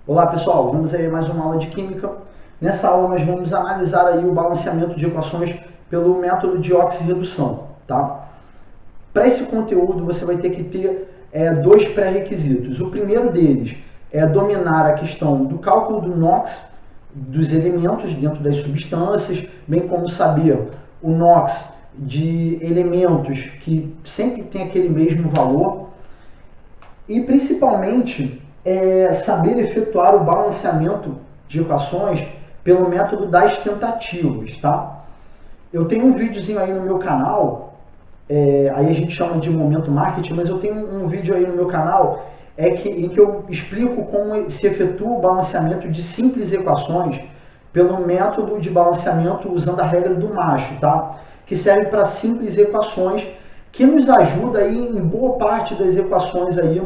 Olá pessoal, vamos aí mais uma aula de Química. Nessa aula nós vamos analisar aí o balanceamento de equações pelo método de oxirredução, tá? Para esse conteúdo você vai ter que ter dois pré-requisitos. O primeiro deles é dominar a questão do cálculo do NOx dos elementos dentro das substâncias, bem como saber o NOx de elementos que sempre tem aquele mesmo valor e principalmente saber efetuar o balanceamento de equações pelo método das tentativas, tá? Eu tenho um videozinho aí no meu canal, aí a gente chama de Momento Marketing, mas eu tenho um vídeo aí no meu canal em que eu explico como se efetua o balanceamento de simples equações pelo método de balanceamento usando a regra do macho, tá? Que serve para simples equações, que nos ajuda aí em boa parte das equações aí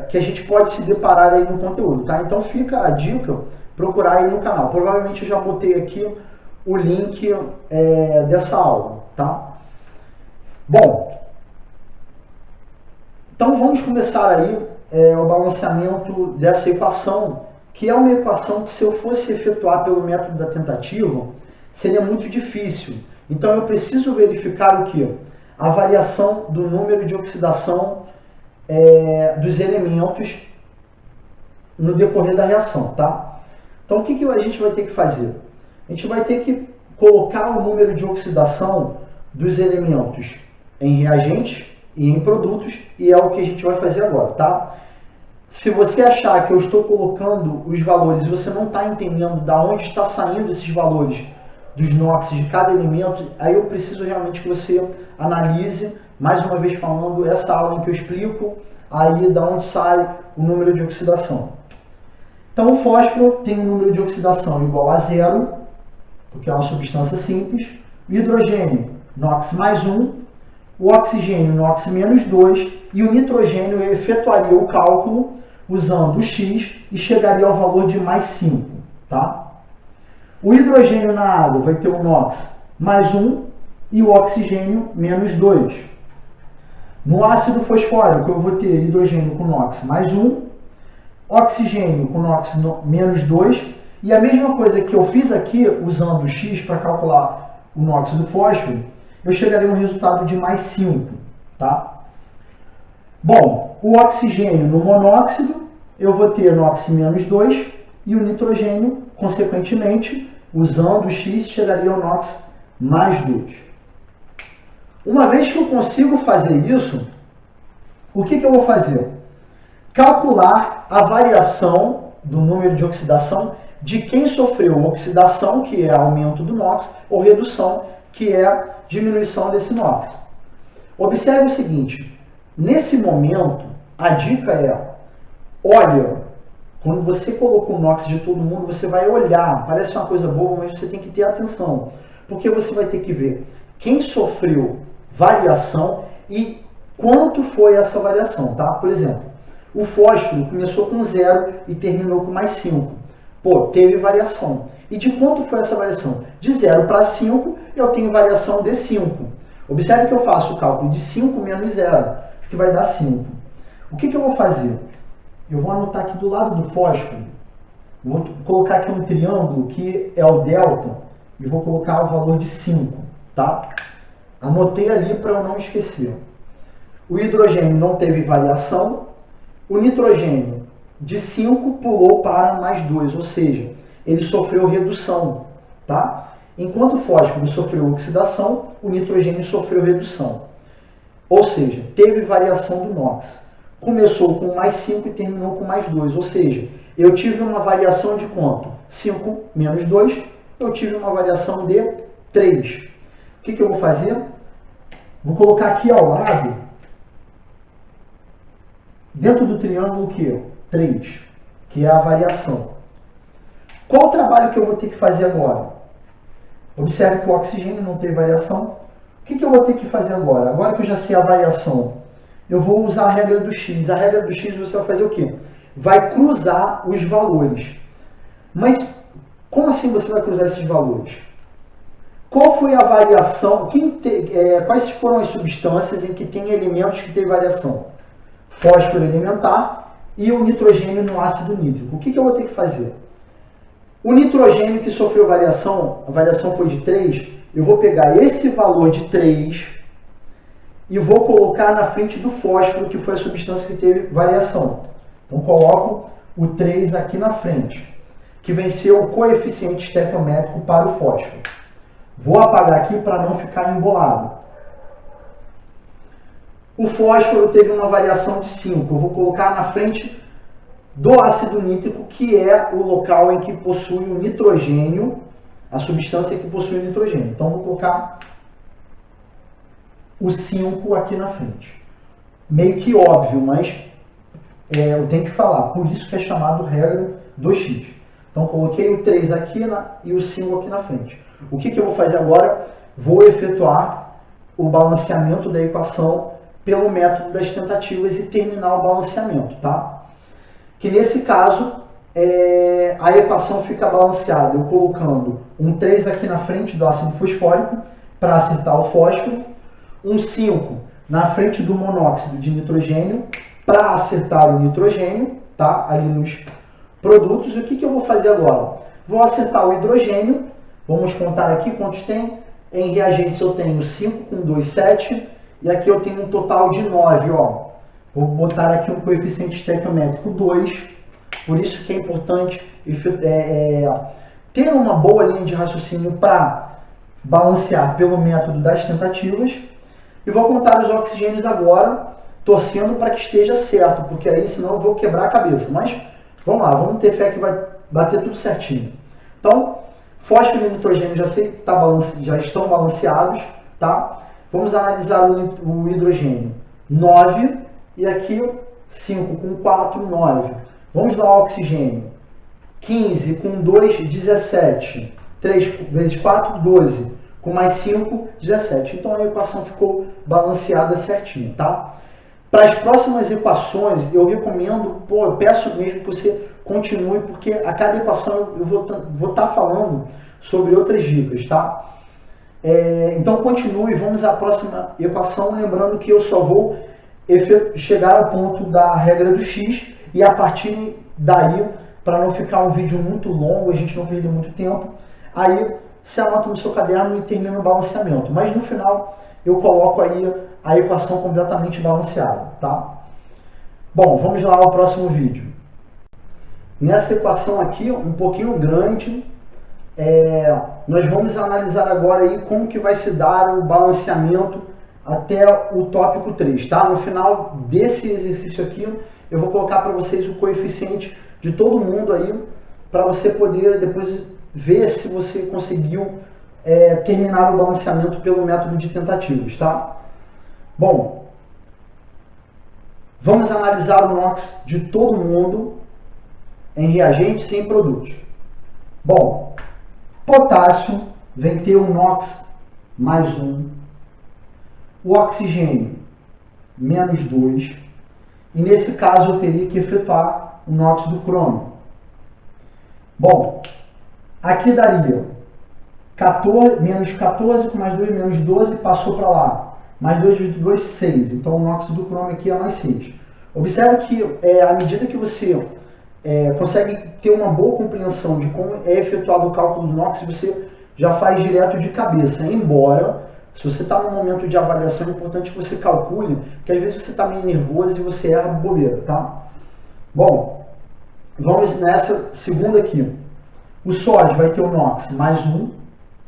que a gente pode se deparar aí no conteúdo, tá? Então fica a dica, procurar aí no canal. Provavelmente eu já botei aqui o link dessa aula, tá? Bom, então vamos começar aí o balanceamento dessa equação, que é uma equação que se eu fosse efetuar pelo método da tentativa, seria muito difícil. Então eu preciso verificar o que? A variação do número de oxidação dos elementos no decorrer da reação, tá? Então o que a gente vai ter que fazer? A gente vai ter que colocar o número de oxidação dos elementos em reagentes e em produtos, e é o que a gente vai fazer agora, tá? Se você achar que eu estou colocando os valores e você não está entendendo de onde está saindo esses valores dos NOx de cada elemento, aí eu preciso realmente que você analise, mais uma vez falando, essa aula em que eu explico aí de onde sai o número de oxidação. Então o fósforo tem um número de oxidação igual a zero, porque é uma substância simples, o hidrogênio, NOx mais 1, o oxigênio, NOx menos 2, e o nitrogênio efetuaria o cálculo usando o X e chegaria ao valor de mais 5, tá? O hidrogênio na água vai ter o NOx mais 1 e o oxigênio menos 2. No ácido fosfórico eu vou ter hidrogênio com NOx mais 1, oxigênio com NOx menos 2, e a mesma coisa que eu fiz aqui, usando o X para calcular o NOx do fósforo, eu chegarei a um resultado de mais 5, tá? Bom, o oxigênio no monóxido, eu vou ter NOx menos 2, e o nitrogênio, consequentemente, usando o X, chegaria ao NOx mais 2. Uma vez que eu consigo fazer isso, o que eu vou fazer? Calcular a variação do número de oxidação de quem sofreu oxidação, que é aumento do NOx, ou redução, que é diminuição desse NOx. Observe o seguinte, nesse momento, a dica é, olha, quando você colocou o NOx de todo mundo, você vai olhar, parece uma coisa boa, mas você tem que ter atenção, porque você vai ter que ver quem sofreu variação e quanto foi essa variação, tá? Por exemplo, o fósforo começou com 0 e terminou com mais 5. Pô, teve variação. E de quanto foi essa variação? De 0 para 5, eu tenho variação de 5. Observe que eu faço o cálculo de 5 menos 0, que vai dar 5. O que eu vou fazer? Eu vou anotar aqui do lado do fósforo, vou colocar aqui um triângulo que é o delta, e vou colocar o valor de 5, tá? Anotei ali para eu não esquecer. O hidrogênio não teve variação, o nitrogênio de 5 pulou para mais 2, ou seja, ele sofreu redução, tá? Enquanto o fósforo sofreu oxidação, o nitrogênio sofreu redução. Ou seja, teve variação do NOx. Começou com mais 5 e terminou com mais 2, ou seja, eu tive uma variação de quanto? 5 menos 2, eu tive uma variação de 3. O que eu vou fazer? Vou colocar aqui ao lado, dentro do triângulo, o que? 3, que é a variação. Qual o trabalho que eu vou ter que fazer agora? Observe que o oxigênio não tem variação. O que eu vou ter que fazer agora? Agora que eu já sei a variação, eu vou usar a regra do X. A regra do X você vai fazer o quê? Vai cruzar os valores. Mas como assim você vai cruzar esses valores? Qual foi a variação? Quais foram as substâncias em que tem elementos que têm variação? Fósforo elementar e o nitrogênio no ácido nítrico. O que eu vou ter que fazer? O nitrogênio que sofreu variação, a variação foi de 3, eu vou pegar esse valor de 3 e vou colocar na frente do fósforo, que foi a substância que teve variação. Então, coloco o 3 aqui na frente, que vai ser o coeficiente estequiométrico para o fósforo. Vou apagar aqui para não ficar embolado. O fósforo teve uma variação de 5. Eu vou colocar na frente do ácido nítrico, que é o local em que possui o nitrogênio, a substância que possui o nitrogênio. Então, vou colocar o 5 aqui na frente. Meio que óbvio, mas eu tenho que falar. Por isso que é chamado regra 2x. Então, coloquei o 3 aqui e o 5 aqui na frente. O que eu vou fazer agora? Vou efetuar o balanceamento da equação pelo método das tentativas e terminar o balanceamento, tá? Que nesse caso, a equação fica balanceada eu colocando um 3 aqui na frente do ácido fosfórico para acertar o fósforo, um 5 na frente do monóxido de nitrogênio para acertar o nitrogênio, tá? Ali nos produtos. E o que eu vou fazer agora? Vou acertar o hidrogênio. Vamos contar aqui quantos tem. Em reagentes eu tenho 5 com 2, 7. E aqui eu tenho um total de 9. Ó. Vou botar aqui um coeficiente estequiométrico 2. Por isso que é importante ter uma boa linha de raciocínio para balancear pelo método das tentativas. E vou contar os oxigênios agora, torcendo para que esteja certo, porque aí senão eu vou quebrar a cabeça. Mas vamos lá, vamos ter fé que vai bater tudo certinho. Então, fósforo e nitrogênio já estão balanceados, tá? Vamos analisar o hidrogênio. 9, e aqui 5 com 4, 9. Vamos lá ao oxigênio. 15 com 2, 17. 3 vezes 4, 12. Com mais 5, 17. Então a equação ficou balanceada certinho, tá? Para as próximas equações, eu recomendo, eu peço mesmo que você continue, porque a cada equação eu vou estar falando sobre outras dicas, tá? Então continue, vamos à próxima equação, lembrando que eu só vou chegar ao ponto da regra do x, e a partir daí, para não ficar um vídeo muito longo, a gente não perder muito tempo, aí você anota no seu caderno e termina o balanceamento. Mas no final eu coloco aí a equação completamente balanceada, tá? Bom, vamos lá ao próximo vídeo. Nessa equação aqui, um pouquinho grande, nós vamos analisar agora aí como que vai se dar o balanceamento até o tópico 3, tá? No final desse exercício aqui, eu vou colocar para vocês o coeficiente de todo mundo aí, para você poder depois ver se você conseguiu terminar o balanceamento pelo método de tentativas, tá? Bom, vamos analisar o NOx de todo mundo em reagentes e em produtos. Bom, potássio vem ter o NOx mais 1, o oxigênio menos 2, e nesse caso eu teria que efetuar o NOx do crômio. Bom, aqui daria 14, menos 14 com mais 2, menos 12, passou para lá. Mais 2 vezes 2, 6. Então o NOx do crômio aqui é mais 6. Observe que à medida que você consegue ter uma boa compreensão de como é efetuado o cálculo do NOx, você já faz direto de cabeça. Embora, se você está no momento de avaliação, é importante que você calcule, porque às vezes você está meio nervoso e você erra bobeira, tá? Bom, vamos nessa segunda aqui. O sódio vai ter o NOx mais 1,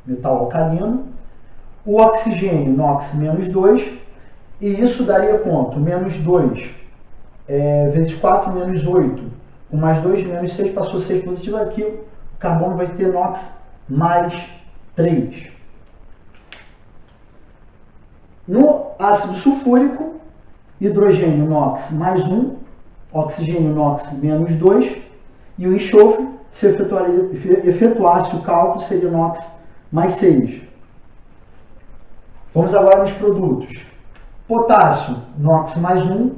metal alcalino. O oxigênio, NOx menos 2. E isso daria quanto? Menos 2 vezes 4, menos 8. Com mais 2, menos 6, passou 6 positivo. Aqui o carbono vai ter NOx mais 3. No ácido sulfúrico, hidrogênio NOx mais 1, oxigênio NOx menos 2, e o enxofre, se efetuasse o cálculo, seria NOx mais 6. Vamos agora nos produtos. Potássio, NOx mais 1,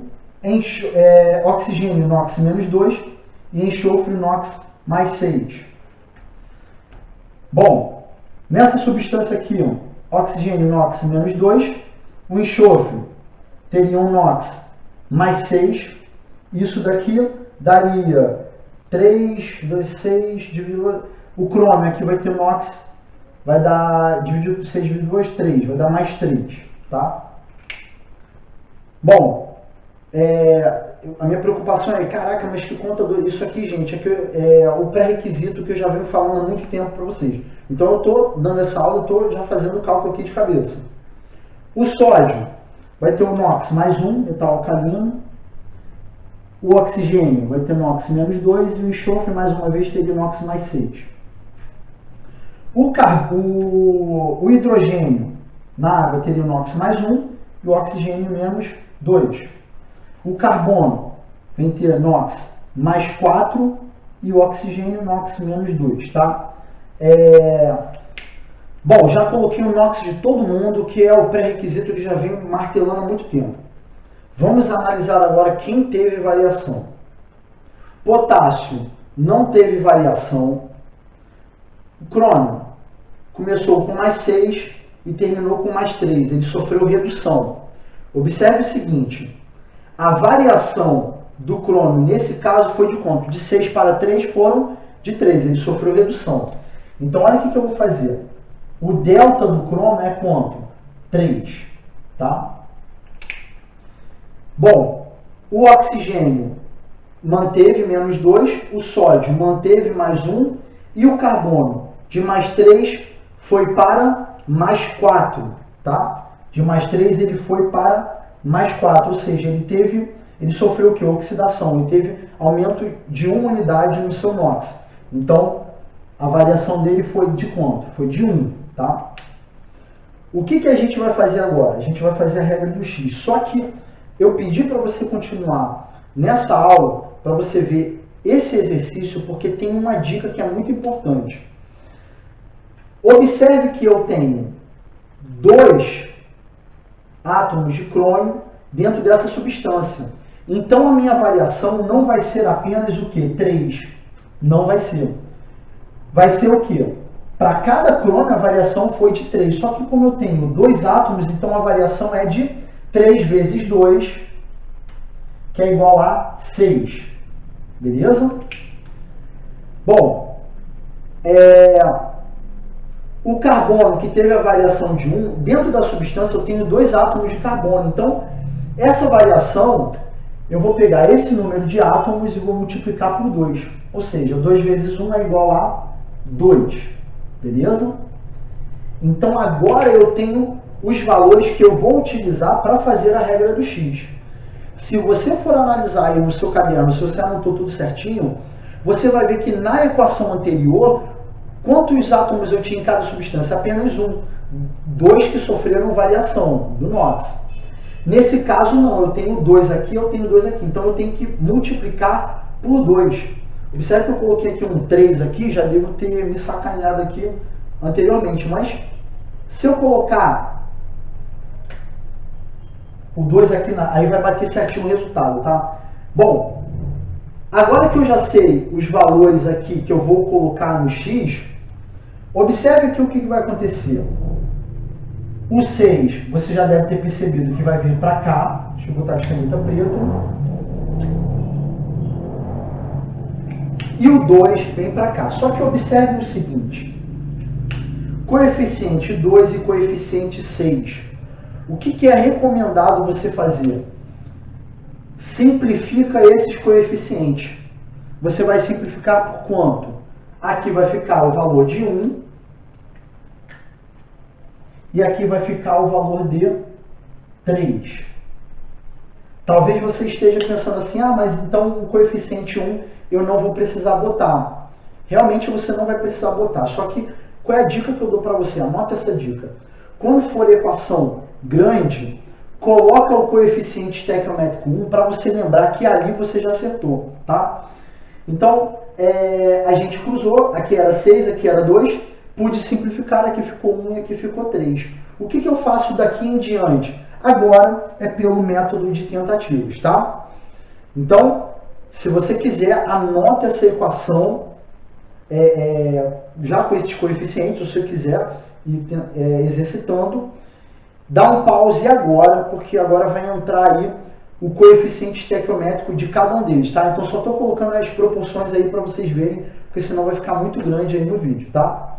oxigênio NOx menos 2 e enxofre NOx mais 6. Bom, nessa substância aqui, oxigênio NOx menos 2, o enxofre teria um NOx mais 6. Isso daqui daria 3, 2, 6, dividido... O crômio aqui vai ter NOx, vai dar, dividido por 6 dividido por 3, vai dar mais 3, tá? Bom, a minha preocupação é, caraca, mas que conta isso aqui, gente, é o pré-requisito que eu já venho falando há muito tempo para vocês. Então eu estou dando essa aula, eu estou já fazendo o cálculo aqui de cabeça. O sódio vai ter o NOx mais 1, metal alcalino. O oxigênio vai ter NOx menos 2 e o enxofre, mais uma vez, teria NOx mais 6. O hidrogênio na água teria o NOx mais 1 e o oxigênio menos 2. O carbono vem ter NOx mais 4 e o oxigênio NOx menos 2, tá? Bom, já coloquei o NOx de todo mundo, que é o pré-requisito que já venho martelando há muito tempo. Vamos analisar agora quem teve variação. Potássio não teve variação. O crômio começou com mais 6 e terminou com mais 3. Ele sofreu redução. Observe o seguinte. A variação do crômio, nesse caso, foi de quanto? De 6 para 3 foram de 3. Ele sofreu redução. Então, olha o que eu vou fazer. O delta do crômio é quanto? 3. Tá? Bom, o oxigênio manteve menos 2, o sódio manteve mais 1 e o carbono de mais 3 foi para mais 4, tá? De mais 3 ele foi para mais 4, ou seja, ele sofreu o que? Oxidação, ele teve aumento de 1 unidade no seu NOx. Então, a variação dele foi de quanto? Foi de 1, tá? O que a gente vai fazer agora? A gente vai fazer a regra do X, só que eu pedi para você continuar nessa aula para você ver esse exercício, porque tem uma dica que é muito importante. Observe que eu tenho 2 átomos de crômio dentro dessa substância. Então a minha variação não vai ser apenas o que? 3. Não vai ser. Vai ser o que? Para cada crômio a variação foi de 3. Só que como eu tenho 2 átomos, então a variação é de 3 vezes 2, que é igual a 6. Beleza? Bom, o carbono, que teve a variação de 1, dentro da substância eu tenho 2 átomos de carbono. Então, essa variação, eu vou pegar esse número de átomos e vou multiplicar por 2. Ou seja, 2 vezes 1 é igual a 2. Beleza? Então, agora eu tenho os valores que eu vou utilizar para fazer a regra do X. Se você for analisar aí no seu caderno, se você anotou tudo certinho, você vai ver que na equação anterior, quantos átomos eu tinha em cada substância? Apenas 1. 2 que sofreram variação do NOx. Nesse caso, não. Eu tenho 2 aqui, eu tenho 2 aqui. Então, eu tenho que multiplicar por 2. Observe que eu coloquei aqui um 3 aqui, já devo ter me sacaneado aqui anteriormente. Mas, se eu colocar o 2 aqui, aí vai bater certinho o resultado, tá? Bom, agora que eu já sei os valores aqui que eu vou colocar no X, observe aqui o que vai acontecer. O 6, você já deve ter percebido que vai vir para cá. Deixa eu botar de caneta preta. E o 2 vem para cá. Só que observe o seguinte. Coeficiente 2 e coeficiente 6. O que é recomendado você fazer? Simplifica esses coeficientes. Você vai simplificar por quanto? Aqui vai ficar o valor de 1. E aqui vai ficar o valor de 3. Talvez você esteja pensando assim, mas então o coeficiente 1 eu não vou precisar botar. Realmente você não vai precisar botar. Só que qual é a dica que eu dou para você? Anota essa dica. Quando for a equação grande, coloca o coeficiente estequiométrico 1 para você lembrar que ali você já acertou, tá? Então, a gente cruzou, aqui era 6, aqui era 2, pude simplificar, aqui ficou 1 e aqui ficou 3. O que eu faço daqui em diante? Agora é pelo método de tentativas, tá? Então, se você quiser, anota essa equação já com esses coeficientes, se você quiser, exercitando. Dá um pause agora, porque agora vai entrar aí o coeficiente estequiométrico de cada um deles, tá? Então só estou colocando as proporções aí para vocês verem, porque senão vai ficar muito grande aí no vídeo, tá?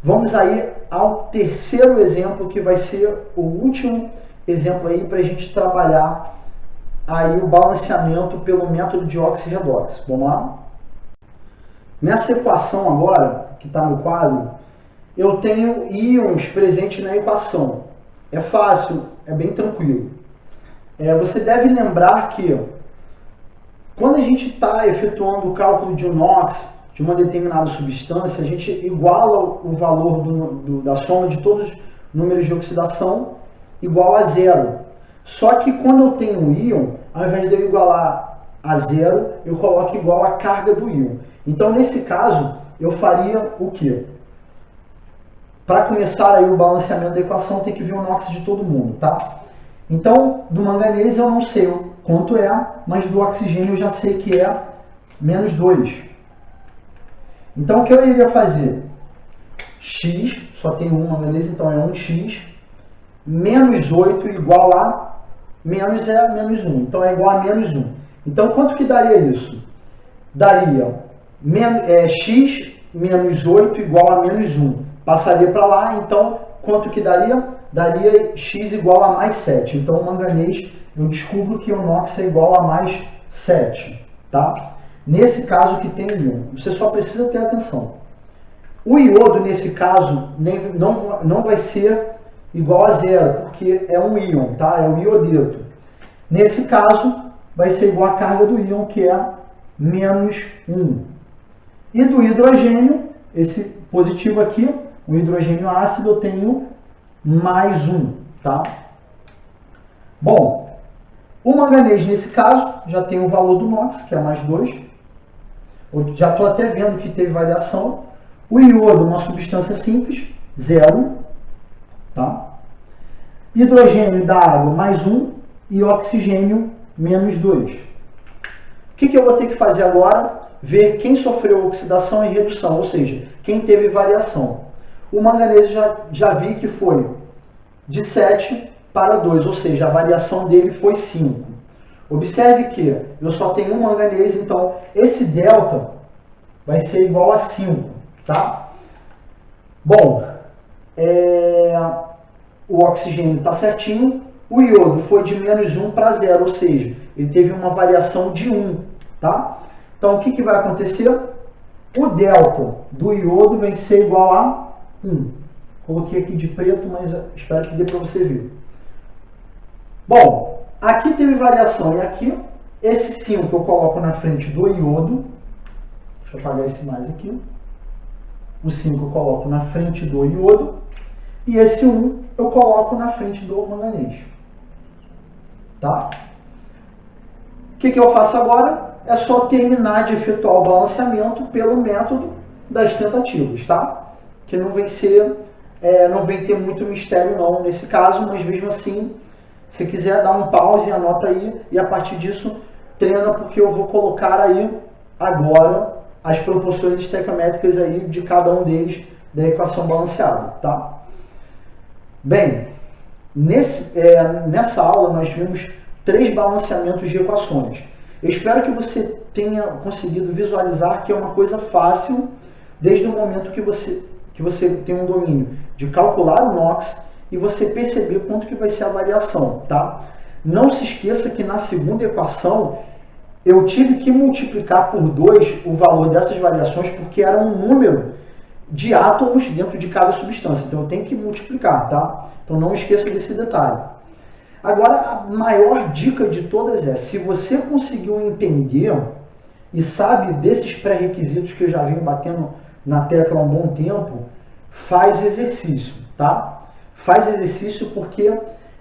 Vamos aí ao terceiro exemplo, que vai ser o último exemplo aí para a gente trabalhar aí o balanceamento pelo método de oxirredox. Vamos lá? Nessa equação agora, que está no quadro, eu tenho íons presentes na equação. É fácil, é bem tranquilo. Você deve lembrar que quando a gente está efetuando o cálculo de um NOx de uma determinada substância, a gente iguala o valor da soma de todos os números de oxidação igual a zero. Só que quando eu tenho um íon, ao invés de eu igualar a zero, eu coloco igual a carga do íon. Então, nesse caso, eu faria o quê? Para começar aí o balanceamento da equação, tem que ver o NOx de todo mundo, tá? Então, do manganês eu não sei quanto é, mas do oxigênio eu já sei que é menos 2. Então, o que eu iria fazer? X, só tem um manganês, então é 1x, menos 8 igual a, menos é menos 1, então é igual a menos 1. Então, quanto que daria isso? Daria x menos 8 igual a menos 1. Passaria para lá, então, quanto que daria? Daria x igual a mais 7. Então, o manganês, eu descubro que o NOx é igual a mais 7, tá? Nesse caso que tem íon, você só precisa ter atenção. O iodo, nesse caso, não vai ser igual a zero, porque é um íon, tá? É o iodeto. Nesse caso, vai ser igual a carga do íon, que é menos 1. E do hidrogênio, esse positivo aqui, o hidrogênio ácido, eu tenho mais 1, tá? Bom, o manganês, nesse caso, já tem o valor do NOx, que é mais 2. Eu já estou até vendo que teve variação. O iodo, uma substância simples, 0. Tá? Hidrogênio da água, mais 1. E oxigênio, menos 2. O que eu vou ter que fazer agora? Ver quem sofreu oxidação e redução, ou seja, quem teve variação. O manganês já vi que foi de 7 para 2, ou seja, a variação dele foi 5. Observe que eu só tenho um manganês, então esse delta vai ser igual a 5, tá? Bom, o oxigênio está certinho, o iodo foi de menos 1 para 0, ou seja, ele teve uma variação de 1, tá? Então, o que vai acontecer? O delta do iodo vai ser igual a 1. Coloquei aqui de preto, mas espero que dê para você ver. Bom, aqui teve variação e aqui, esse 5 eu coloco na frente do iodo. Deixa eu apagar esse mais aqui. O 5 eu coloco na frente do iodo. E esse 1 eu coloco na frente do manganês. Tá? O que eu faço agora? É só terminar de efetuar o balanceamento pelo método das tentativas, tá? Que não vem ter muito mistério não nesse caso, mas mesmo assim, se quiser dar um pause, anota aí, e a partir disso treina, porque eu vou colocar aí agora as proporções estequiométricas aí de cada um deles da equação balanceada, tá? Bem, nessa aula nós vimos 3 balanceamentos de equações. Eu espero que você tenha conseguido visualizar que é uma coisa fácil, desde o momento que você tem um domínio de calcular o NOx e você perceber quanto que vai ser a variação, tá? Não se esqueça que na segunda equação eu tive que multiplicar por 2 o valor dessas variações, porque era um número de átomos dentro de cada substância. Então eu tenho que multiplicar, tá? Então não esqueça desse detalhe. Agora, a maior dica de todas é, se você conseguiu entender e sabe desses pré-requisitos que eu já venho batendo na tecla há um bom tempo, faz exercício, tá? Faz exercício porque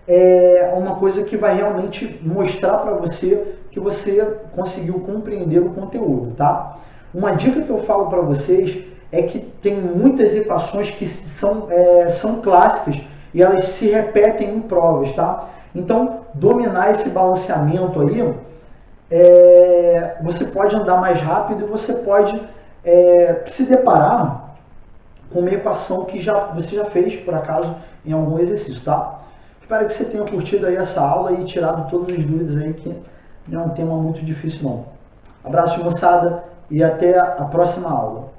é uma coisa que vai realmente mostrar para você que você conseguiu compreender o conteúdo, tá? Uma dica que eu falo para vocês é que tem muitas equações que são clássicas e elas se repetem em provas, tá? Então, dominar esse balanceamento aí, você pode andar mais rápido e você pode se deparar com uma equação que você já fez, por acaso, em algum exercício, tá? Espero que você tenha curtido aí essa aula e tirado todas as dúvidas aí, que não é um tema muito difícil não. Abraço, moçada, e até a próxima aula.